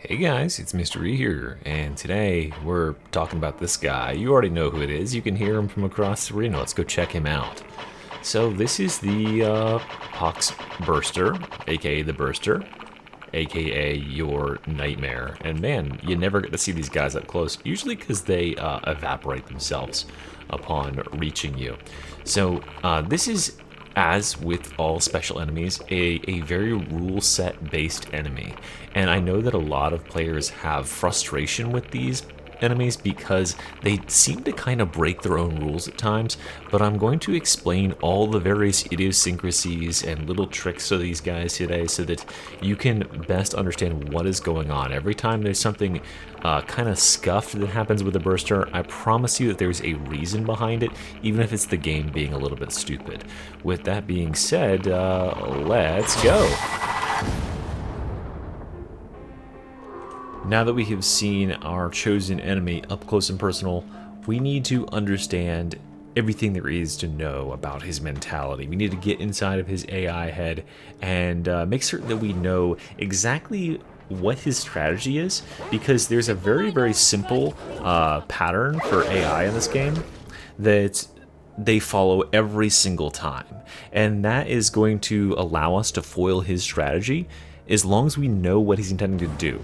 Hey guys, it's Mr. E here, and today we're talking about this guy. You already know who it is. You can hear him from across the arena. Let's go check him out. So this is the Pox Burster, aka the Burster, aka your nightmare. And man, you never get to see these guys up close, usually because they evaporate themselves upon reaching you. So this is, as with all special enemies, a very rule set based enemy. And I know that a lot of players have frustration with these enemies because they seem to kind of break their own rules at times, but I'm going to explain all the various idiosyncrasies and little tricks of these guys today so that you can best understand what is going on. Every time there's something kind of scuffed that happens with the burster, I promise you that there's a reason behind it, even if it's the game being a little bit stupid. With that being said, let's go. Now that we have seen our chosen enemy up close and personal, we need to understand everything there is to know about his mentality. We need to get inside of his AI head and make certain that we know exactly what his strategy is, because there's a very, very simple pattern for AI in this game that they follow every single time. And that is going to allow us to foil his strategy as long as we know what he's intending to do.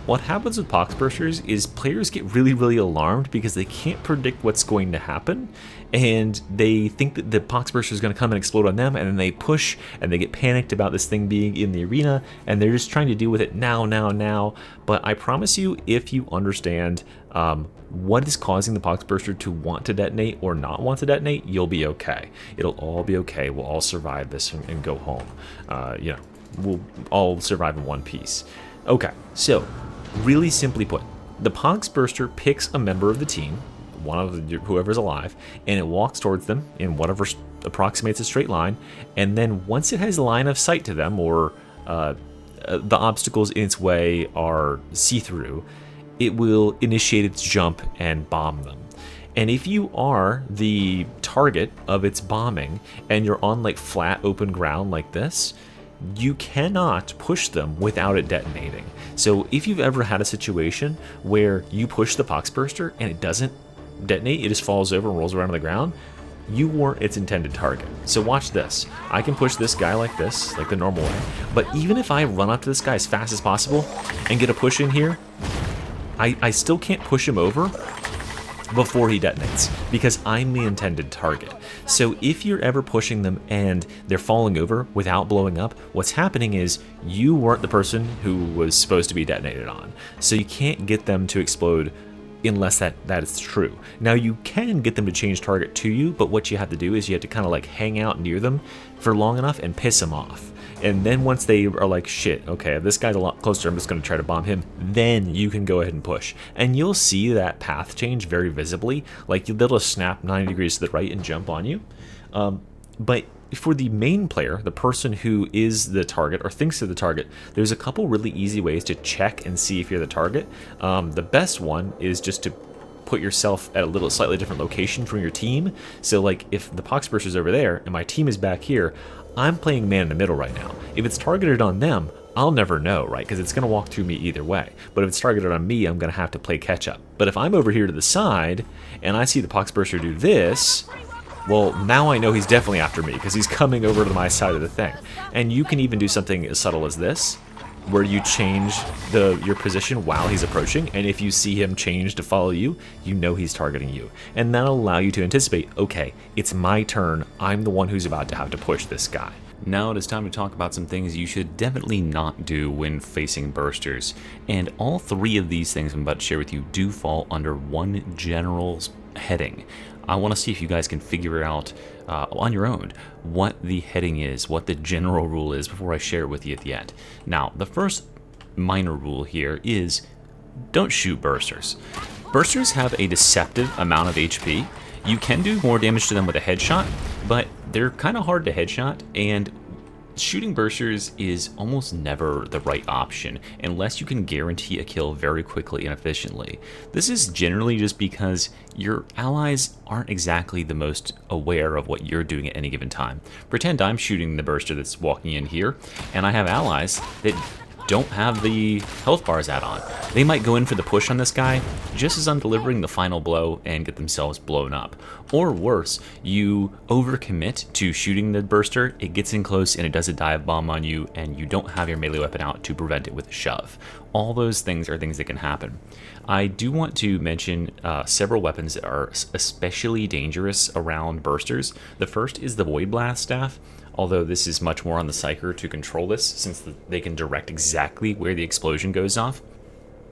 What happens with Pox Bursters is players get really, really alarmed because they can't predict what's going to happen, and they think that the Pox Burster is going to come and explode on them, and then they push, and they get panicked about this thing being in the arena, and they're just trying to deal with it now. But I promise you, if you understand what is causing the Pox Burster to want to detonate or not want to detonate, you'll be okay. It'll all be okay. We'll all survive this and go home. We'll all survive in one piece. Okay, so really simply put, the Pox Burster picks a member of the team, one of whoever's alive, and it walks towards them in whatever approximates a straight line, and then once it has line of sight to them, or the obstacles in its way are see-through, it will initiate its jump and bomb them. And if you are the target of its bombing and you're on like flat open ground like this, you cannot push them without it detonating. So if you've ever had a situation where you push the Pox Burster and it doesn't detonate, it just falls over and rolls around on the ground, you weren't its intended target. So watch this. I can push this guy like this, like the normal way, but even if I run up to this guy as fast as possible and get a push in here, I still can't push him over before he detonates, because I'm the intended target. So if you're ever pushing them and they're falling over without blowing up, what's happening is you weren't the person who was supposed to be detonated on. So you can't get them to explode unless that is true. Now you can get them to change target to you, but what you have to do is you have to kind of like hang out near them for long enough and piss them off. And then once they are like, shit, okay, this guy's a lot closer, I'm just going to try to bomb him, then you can go ahead and push. And you'll see that path change very visibly. Like, they'll just snap 90 degrees to the right and jump on you. But for the main player, the person who is the target or thinks they're the target, there's a couple really easy ways to check and see if you're the target. The best one is just to put yourself at a little slightly different location from your team. So like if the Pox Burster is over there and my team is back here, I'm playing man in the middle right now. If it's targeted on them, I'll never know, right? Because it's going to walk through me either way. But if it's targeted on me, I'm going to have to play catch up. But if I'm over here to the side and I see the Pox Burster do this, well, now I know he's definitely after me because he's coming over to my side of the thing. And you can even do something as subtle as this, where you change your position while he's approaching, and if you see him change to follow you, you know he's targeting you. And that'll allow you to anticipate, okay, it's my turn, I'm the one who's about to have to push this guy. Now it is time to talk about some things you should definitely not do when facing bursters. And all three of these things I'm about to share with you do fall under one general heading. I want to see if you guys can figure out on your own what the heading is, what the general rule is before I share it with you at the end. Now, the first minor rule here is don't shoot bursters. Bursters have a deceptive amount of HP. You can do more damage to them with a headshot, but they're kind of hard to headshot, and shooting bursters is almost never the right option unless you can guarantee a kill very quickly and efficiently. This is generally just because your allies aren't exactly the most aware of what you're doing at any given time. Pretend I'm shooting the burster that's walking in here, and I have allies that don't have the health bars add-on. They might go in for the push on this guy just as I'm delivering the final blow and get themselves blown up. Or worse, you overcommit to shooting the burster, it gets in close and it does a dive bomb on you, and you don't have your melee weapon out to prevent it with a shove. All those things are things that can happen. I do want to mention several weapons that are especially dangerous around bursters. The first is the Void Blast Staff, although this is much more on the Psyker to control this, since they can direct exactly where the explosion goes off.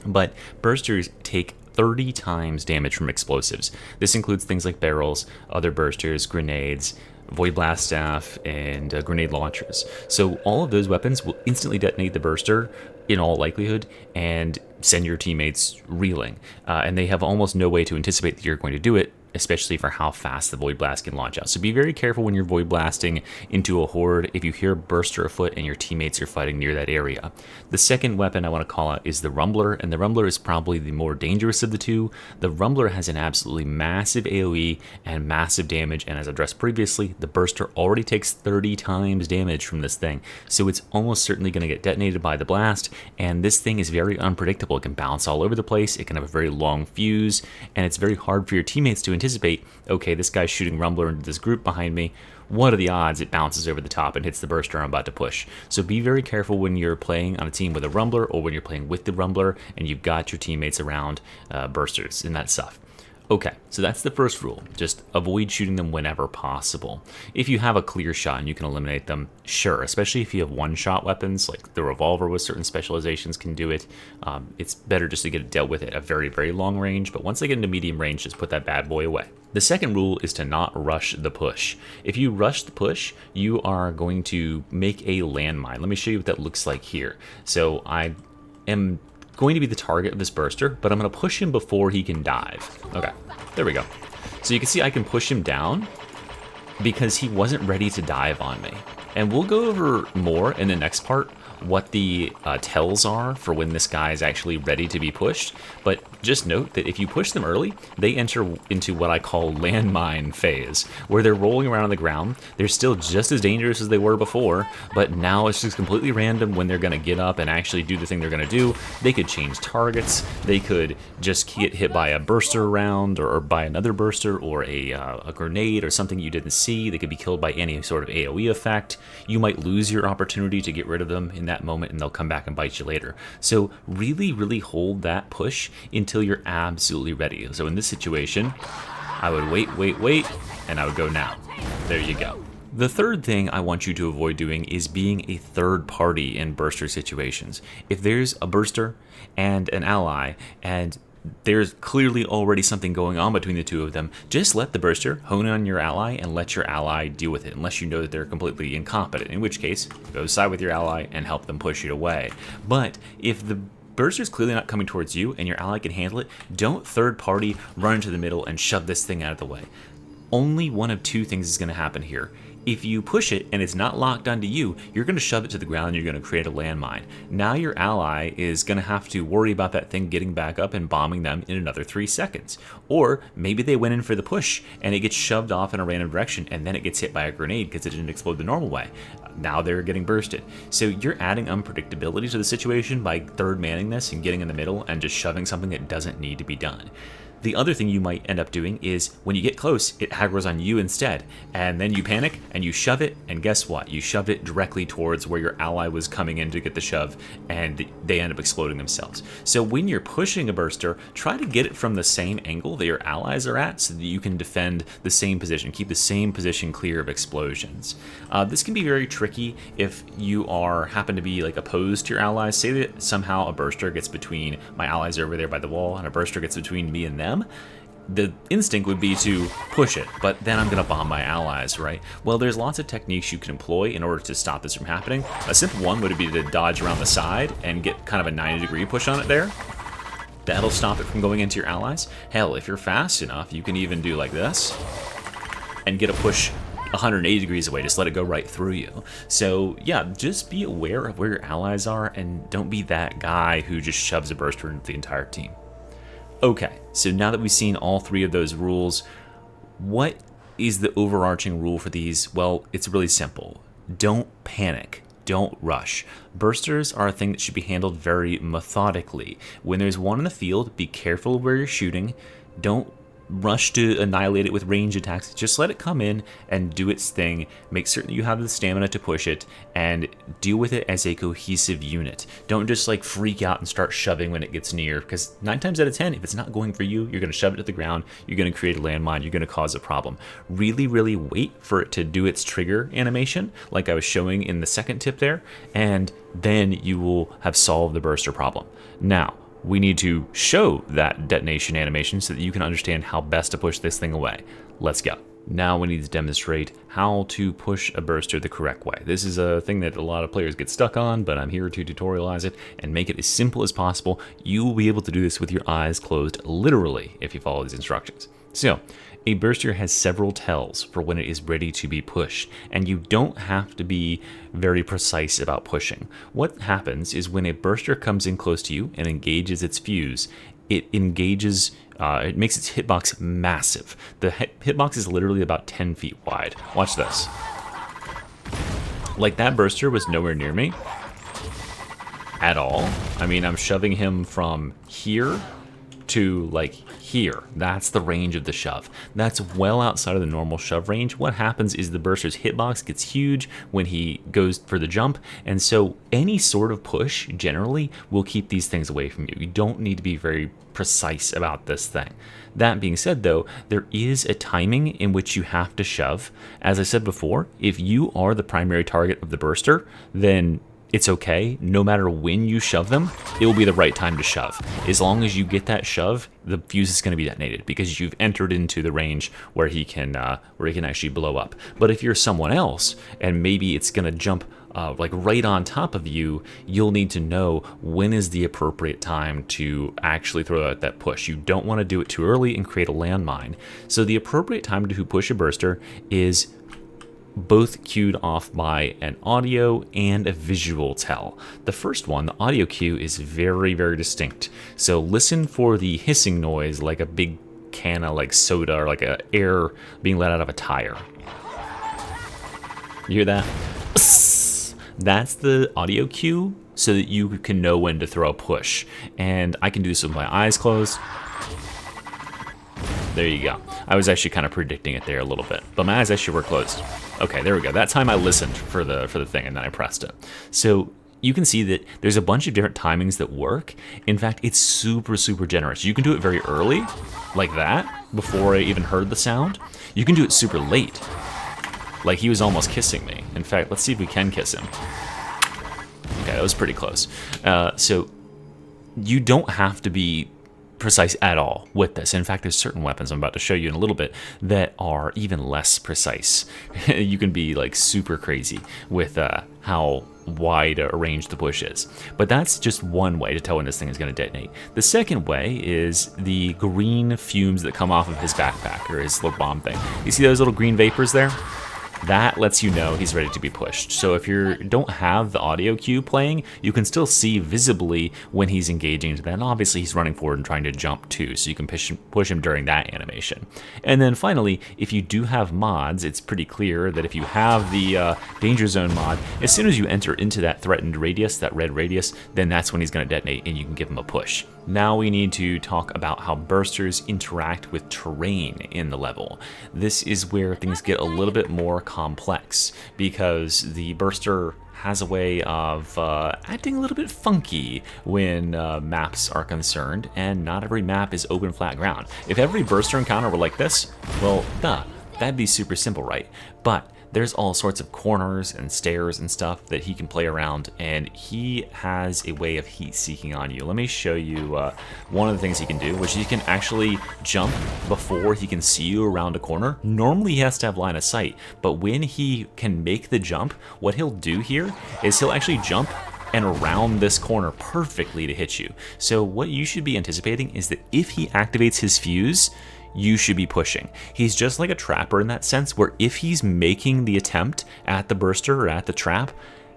But bursters take 30 times damage from explosives. This includes things like barrels, other bursters, grenades, Void Blast Staff, and grenade launchers. So all of those weapons will instantly detonate the burster in all likelihood and send your teammates reeling. And they have almost no way to anticipate that you're going to do it, especially for how fast the Void Blast can launch out. So be very careful when you're Void Blasting into a horde if you hear a burster afoot and your teammates are fighting near that area. The second weapon I want to call out is the Rumbler, and the Rumbler is probably the more dangerous of the two. The Rumbler has an absolutely massive AoE and massive damage, and as addressed previously, the burster already takes 30 times damage from this thing, so it's almost certainly going to get detonated by the blast, and this thing is very unpredictable. It can bounce all over the place, it can have a very long fuse, and it's very hard for your teammates to anticipate, okay, this guy's shooting Rumbler into this group behind me. What are the odds it bounces over the top and hits the burster I'm about to push? So be very careful when you're playing on a team with a Rumbler or when you're playing with the Rumbler and you've got your teammates around bursters and that stuff. Okay, so that's the first rule. Just avoid shooting them whenever possible. If you have a clear shot and you can eliminate them, sure, especially if you have one-shot weapons, like the revolver with certain specializations can do it. It's better just to get it dealt with at a very, very long range, but once they get into medium range, just put that bad boy away. The second rule is to not rush the push. If you rush the push, you are going to make a landmine. Let me show you what that looks like here. So I am going to be the target of this burster, but I'm going to push him before he can dive. Okay, there we go. So you can see I can push him down because he wasn't ready to dive on me. And we'll go over more in the next part what the tells are for when this guy is actually ready to be pushed, but just note that if you push them early, they enter into what I call landmine phase, where they're rolling around on the ground. They're still just as dangerous as they were before, but now it's just completely random when they're going to get up and actually do the thing they're going to do. They could change targets, they could just get hit by a burster round or by another burster or a grenade or something you didn't see. They could be killed by any sort of AoE effect. You might lose your opportunity to get rid of them in that moment and they'll come back and bite you later. So really, really hold that push until you're absolutely ready. So in this situation, I would wait, and I would go now. There you go. The third thing I want you to avoid doing is being a third party in burster situations. If there's a burster and an ally and there's clearly already something going on between the two of them, just let the burster hone in on your ally and let your ally deal with it, unless you know that they're completely incompetent, in which case, go side with your ally and help them push it away. But if the burster's clearly not coming towards you and your ally can handle it, don't third party run into the middle and shove this thing out of the way. Only one of two things is going to happen here. If you push it and it's not locked onto you, you're going to shove it to the ground and you're going to create a landmine. Now your ally is going to have to worry about that thing getting back up and bombing them in another 3 seconds. Or maybe they went in for the push and it gets shoved off in a random direction and then it gets hit by a grenade because it didn't explode the normal way. Now they're getting bursted. So you're adding unpredictability to the situation by third manning this and getting in the middle and just shoving something that doesn't need to be done. The other thing you might end up doing is when you get close, it aggroes on you instead, and then you panic and you shove it, and guess what? You shoved it directly towards where your ally was coming in to get the shove, and they end up exploding themselves. So when you're pushing a burster, try to get it from the same angle that your allies are at so that you can defend the same position, keep the same position clear of explosions. This can be very tricky if you happen to be like opposed to your allies. Say that somehow a burster gets between my allies over there by the wall, and a burster gets between me and them. The instinct would be to push it, but then I'm going to bomb my allies, right? Well, there's lots of techniques you can employ in order to stop this from happening. A simple one would be to dodge around the side and get kind of a 90-degree push on it there. That'll stop it from going into your allies. Hell, if you're fast enough, you can even do like this and get a push 180 degrees away, just let it go right through you. So yeah, just be aware of where your allies are and don't be that guy who just shoves a burster into the entire team. Okay, so now that we've seen all three of those rules, what is the overarching rule for these? Well, it's really simple. Don't panic. don't rush. Bursters are a thing that should be handled very methodically. When there's one in the field, be careful where you're shooting. Don't rush to annihilate it with range attacks. Just let it come in and do its thing. Make certain you have the stamina to push it and deal with it as a cohesive unit. Don't just like freak out and start shoving when it gets near, because 9 times out of 10, if it's not going for you, you're going to shove it to the ground, you're going to create a landmine, you're going to cause a problem. Really, really wait for it to do its trigger animation, like I was showing in the second tip there, and then you will have solved the burster problem. Now, we need to show that detonation animation so that you can understand how best to push this thing away. Let's go. Now we need to demonstrate how to push a burster the correct way. This is a thing that a lot of players get stuck on, but I'm here to tutorialize it and make it as simple as possible. You will be able to do this with your eyes closed, literally, if you follow these instructions. So, a burster has several tells for when it is ready to be pushed, and you don't have to be very precise about pushing. What happens is when a burster comes in close to you and engages its fuse, it makes its hitbox massive. The hitbox is literally about 10 feet wide. Watch this. Like, that burster was nowhere near me at all. I mean, I'm shoving him from here to like here. That's the range of the shove. That's well outside of the normal shove range. What happens is the burster's hitbox gets huge when he goes for the jump, and so any sort of push generally will keep these things away from you. You don't need to be very precise about this thing. That being said, though, there is a timing in which you have to shove. As I said before, if you are the primary target of the burster, then it's okay. No matter when you shove them, it will be the right time to shove. As long as you get that shove, the fuse is going to be detonated because you've entered into the range where he can actually blow up. But if you're someone else and maybe it's going to jump like right on top of you, you'll need to know when is the appropriate time to actually throw out that push. You don't want to do it too early and create a landmine. So the appropriate time to push a burster is both cued off by an audio and a visual tell. The first one, the audio cue, is very, very distinct. So listen for the hissing noise like a big can of like soda or like a air being let out of a tire. You hear that? That's the audio cue so that you can know when to throw a push. And I can do this with my eyes closed. There you go. I was actually kind of predicting it there a little bit, but my eyes actually were closed. Okay, there we go. That time I listened for the thing and then I pressed it. So you can see that there's a bunch of different timings that work. In fact, it's super, super generous. You can do it very early, like that, before I even heard the sound. You can do it super late, like he was almost kissing me. In fact, let's see if we can kiss him. Okay, that was pretty close. So you don't have to be precise at all with this. In fact, there's certain weapons I'm about to show you in a little bit that are even less precise. You can be like super crazy with how wide a range the push is. But that's just one way to tell when this thing is going to detonate. The second way is the green fumes that come off of his backpack or his little bomb thing. You see those little green vapors there? That lets you know he's ready to be pushed. So if you don't have the audio cue playing, you can still see visibly when he's engaging into that. And obviously he's running forward and trying to jump too, so you can push him during that animation. And then finally, if you do have mods, it's pretty clear that if you have the Danger Zone mod, as soon as you enter into that threatened radius, that red radius, then that's when he's going to detonate and you can give him a push. Now we need to talk about how bursters interact with terrain in the level. This is where things get a little bit more complex because the burster has a way of acting a little bit funky when maps are concerned, and not every map is open flat ground. If every burster encounter were like this, well, that'd be super simple, right? But there's all sorts of corners and stairs and stuff that he can play around, and he has a way of heat seeking on you. Let me show you one of the things he can do, which he can actually jump before he can see you around a corner. Normally he has to have line of sight, but when he can make the jump, what he'll do here is he'll actually jump and around this corner perfectly to hit you. So what you should be anticipating is that if he activates his fuse, you should be pushing. He's just like a trapper in that sense, where if he's making the attempt at the burster or at the trap,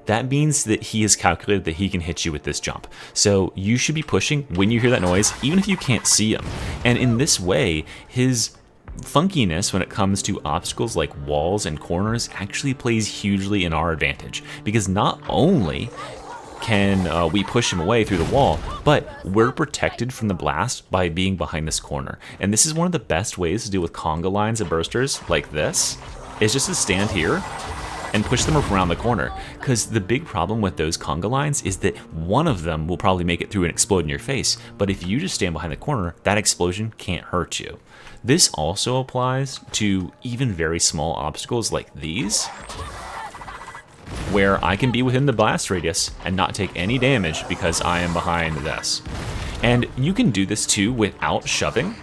that means that he has calculated that he can hit you with this jump. So you should be pushing when you hear that noise, even if you can't see him. And in this way, his funkiness when it comes to obstacles like walls and corners actually plays hugely in our advantage, because not only can we push him away through the wall, but we're protected from the blast by being behind this corner. And this is one of the best ways to deal with conga lines of bursters like this, is just to stand here and push them around the corner. Because the big problem with those conga lines is that one of them will probably make it through and explode in your face, but if you just stand behind the corner, that explosion can't hurt you. This also applies to even very small obstacles like these, where I can be within the blast radius and not take any damage because I am behind this. And you can do this too without shoving.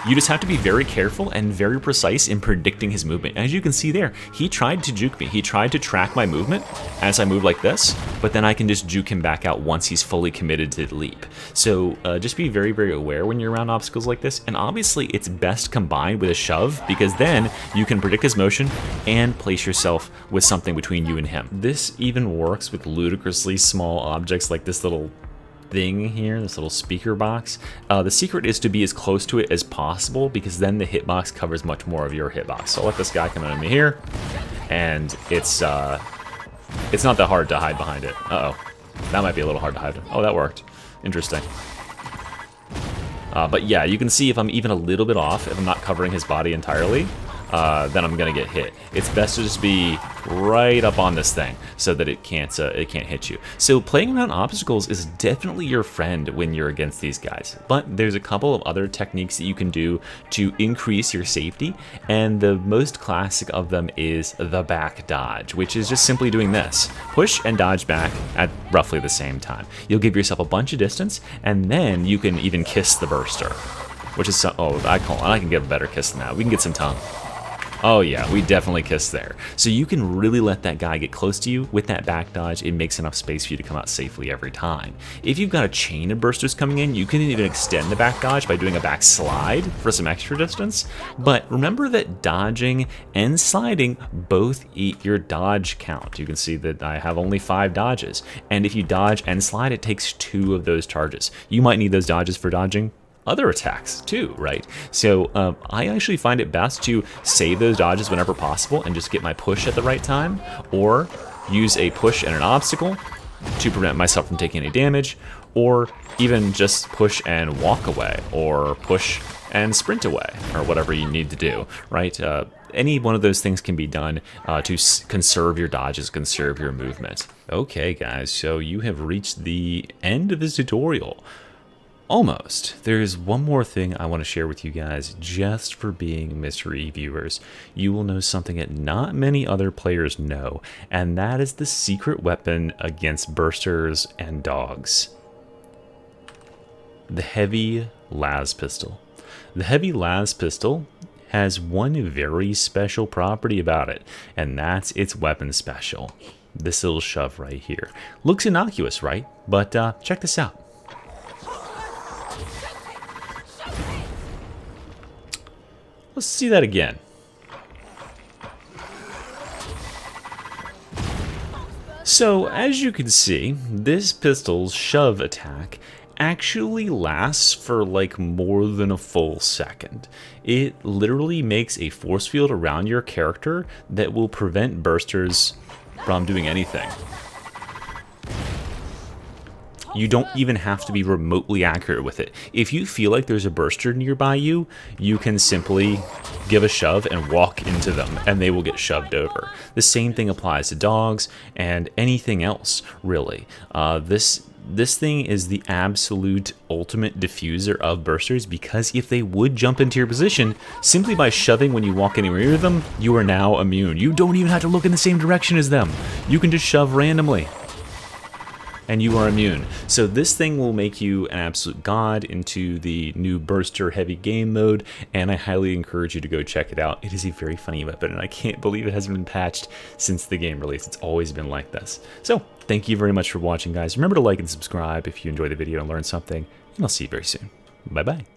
You just have to be very careful and very precise in predicting his movement. As you can see there, he tried to juke me. He tried to track my movement as I move like this, but then I can just juke him back out once he's fully committed to the leap. So just be very, very aware when you're around obstacles like this. And obviously it's best combined with a shove, because then you can predict his motion and place yourself with something between you and him. This even works with ludicrously small objects like this little thing here, this little speaker box. The secret is to be as close to it as possible, because then the hitbox covers much more of your hitbox. So I'll let this guy come at me here, and it's not that hard to hide behind it. Uh-oh. That might be a little hard to hide. Oh, that worked. Interesting. But yeah, you can see if I'm even a little bit off, if I'm not covering his body entirely, then I'm gonna get hit. It's best to just be right up on this thing so that it can't hit you. So playing around obstacles is definitely your friend when you're against these guys. But there's a couple of other techniques that you can do to increase your safety, and the most classic of them is the back dodge, which is just simply doing this. Push and dodge back at roughly the same time. You'll give yourself a bunch of distance, and then you can even kiss the burster, which is I can get a better kiss than that. We can get some tongue. Oh yeah, we definitely kissed there. So you can really let that guy get close to you with that back dodge. It makes enough space for you to come out safely every time. If you've got a chain of bursters coming in, you can even extend the back dodge by doing a back slide for some extra distance. But remember that dodging and sliding both eat your dodge count. You can see that I have only 5 dodges. And if you dodge and slide, it takes 2 of those charges. You might need those dodges for dodging other attacks too, right? So I actually find it best to save those dodges whenever possible and just get my push at the right time, or use a push and an obstacle to prevent myself from taking any damage, or even just push and walk away, or push and sprint away, or whatever you need to do, right? Any one of those things can be done to conserve your dodges, conserve your movement. Okay guys, so you have reached the end of this tutorial. Almost. There's one more thing I want to share with you guys, just for being mystery viewers. You will know something that not many other players know, and that is the secret weapon against bursters and dogs. The heavy las pistol. The heavy las pistol has one very special property about it, and that's its weapon special. This little shove right here. Looks innocuous, right? But check this out. Let's see that again. So, as you can see, this pistol's shove attack actually lasts for like more than a full second. It literally makes a force field around your character that will prevent bursters from doing anything. You don't even have to be remotely accurate with it. If you feel like there's a burster nearby you, you can simply give a shove and walk into them, and they will get shoved over. The same thing applies to dogs and anything else, really. This thing is the absolute ultimate diffuser of bursters, because if they would jump into your position, simply by shoving when you walk anywhere near them, you are now immune. You don't even have to look in the same direction as them. You can just shove randomly, and you are immune. So this thing will make you an absolute god into the new burster heavy game mode, and I highly encourage you to go check it out. It is a very funny weapon, and I can't believe it hasn't been patched since the game release. It's always been like this. So thank you very much for watching, guys. Remember to like and subscribe if you enjoyed the video and learned something, and I'll see you very soon. Bye bye.